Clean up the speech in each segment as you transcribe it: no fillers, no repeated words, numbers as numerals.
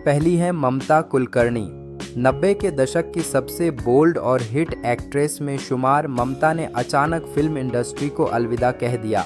पहली है ममता कुलकर्णी। 90 के दशक की सबसे बोल्ड और हिट एक्ट्रेस में शुमार ममता ने अचानक फिल्म इंडस्ट्री को अलविदा कह दिया।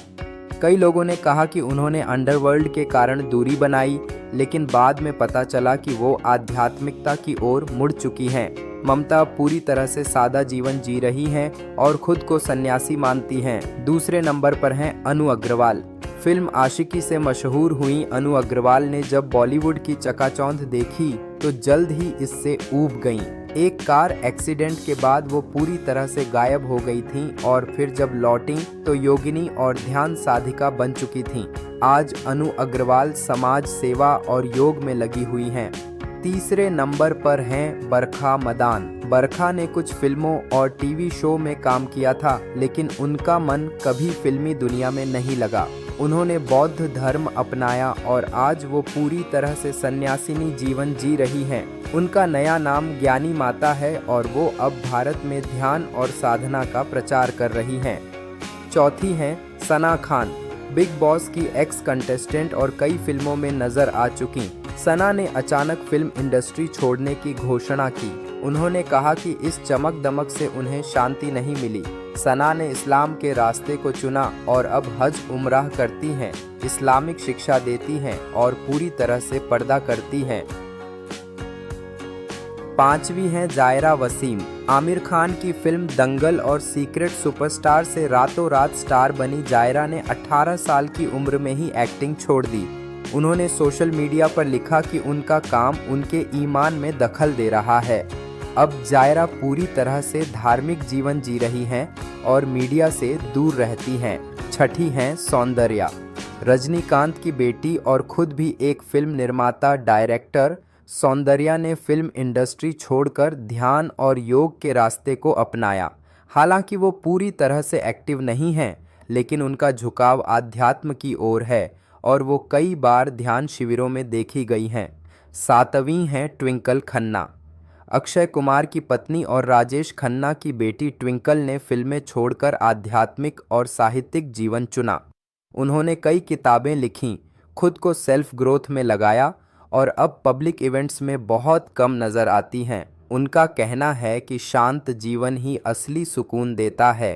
कई लोगों ने कहा कि उन्होंने अंडरवर्ल्ड के कारण दूरी बनाई, लेकिन बाद में पता चला कि वो आध्यात्मिकता की ओर मुड़ चुकी हैं। ममता पूरी तरह से सादा जीवन जी रही हैं और खुद को सन्यासी मानती हैं। दूसरे नंबर पर हैं अनु अग्रवाल। फिल्म आशिकी से मशहूर हुई अनु अग्रवाल ने जब बॉलीवुड की चकाचौंध देखी तो जल्द ही इससे ऊब गईं। एक कार एक्सीडेंट के बाद वो पूरी तरह से गायब हो गई थीं और फिर जब लौटीं तो योगिनी और ध्यान साधिका बन चुकी थीं। आज अनु अग्रवाल समाज सेवा और योग में लगी हुई हैं। तीसरे नंबर पर हैं बरखा मदान। बरखा ने कुछ फिल्मों और टीवी शो में काम किया था, लेकिन उनका मन कभी फिल्मी दुनिया में नहीं लगा। उन्होंने बौद्ध धर्म अपनाया और आज वो पूरी तरह से सन्यासिनी जीवन जी रही हैं। उनका नया नाम ज्ञानी माता है और वो अब भारत में ध्यान और साधना का प्रचार कर रही हैं। चौथी हैं सना खान। बिग बॉस की एक्स कंटेस्टेंट और कई फिल्मों में नजर आ चुकी सना ने अचानक फिल्म इंडस्ट्री छोड़ने की घोषणा की। उन्होंने कहा कि इस चमक दमक से उन्हें शांति नहीं मिली। सना ने इस्लाम के रास्ते को चुना और अब हज उम्राह करती हैं, इस्लामिक शिक्षा देती हैं और पूरी तरह से पर्दा करती हैं। पांचवी हैं जायरा वसीम। आमिर खान की फिल्म दंगल और सीक्रेट सुपरस्टार से रातों रात स्टार बनी जायरा ने 18 साल की उम्र में ही एक्टिंग छोड़ दी। उन्होंने सोशल मीडिया पर लिखा कि उनका काम उनके ईमान में दखल दे रहा है। अब जायरा पूरी तरह से धार्मिक जीवन जी रही हैं और मीडिया से दूर रहती हैं। छठी हैं सौंदर्या। रजनीकांत की बेटी और खुद भी एक फिल्म निर्माता डायरेक्टर सौंदर्या ने फिल्म इंडस्ट्री छोड़कर ध्यान और योग के रास्ते को अपनाया। हालांकि वो पूरी तरह से एक्टिव नहीं हैं, लेकिन उनका झुकाव आध्यात्म की ओर है और वो कई बार ध्यान शिविरों में देखी गई हैं। सातवीं हैं ट्विंकल खन्ना। अक्षय कुमार की पत्नी और राजेश खन्ना की बेटी ट्विंकल ने फिल्में छोड़कर आध्यात्मिक और साहित्यिक जीवन चुना। उन्होंने कई किताबें लिखीं, खुद को सेल्फ ग्रोथ में लगाया और अब पब्लिक इवेंट्स में बहुत कम नज़र आती हैं। उनका कहना है कि शांत जीवन ही असली सुकून देता है।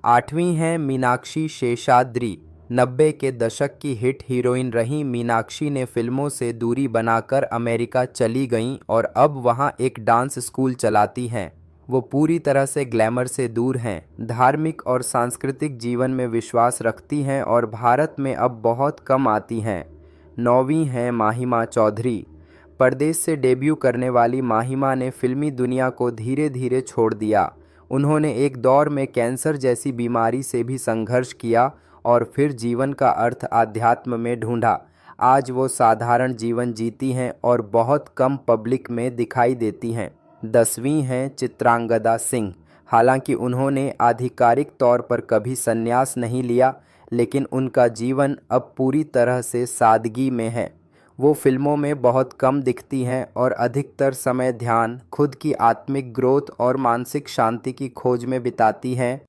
आठवीं हैं मीनाक्षी शेषाद्री। 90 के दशक की हिट हीरोइन रही मीनाक्षी ने फिल्मों से दूरी बनाकर अमेरिका चली गईं और अब वहां एक डांस स्कूल चलाती हैं। वो पूरी तरह से ग्लैमर से दूर हैं, धार्मिक और सांस्कृतिक जीवन में विश्वास रखती हैं और भारत में अब बहुत कम आती हैं। 9वीं हैं माहिमा चौधरी। परदेश से डेब्यू करने वाली माहिमा ने फिल्मी दुनिया को धीरे धीरे छोड़ दिया। उन्होंने एक दौर में कैंसर जैसी बीमारी से भी संघर्ष किया और फिर जीवन का अर्थ आध्यात्म में ढूंढा। आज वो साधारण जीवन जीती हैं और बहुत कम पब्लिक में दिखाई देती हैं। 10वीं हैं चित्रांगदा सिंह। हालांकि उन्होंने आधिकारिक तौर पर कभी संन्यास नहीं लिया, लेकिन उनका जीवन अब पूरी तरह से सादगी में है। वो फिल्मों में बहुत कम दिखती हैं और अधिकतर समय ध्यान, खुद की आत्मिक ग्रोथ और मानसिक शांति की खोज में बिताती हैं।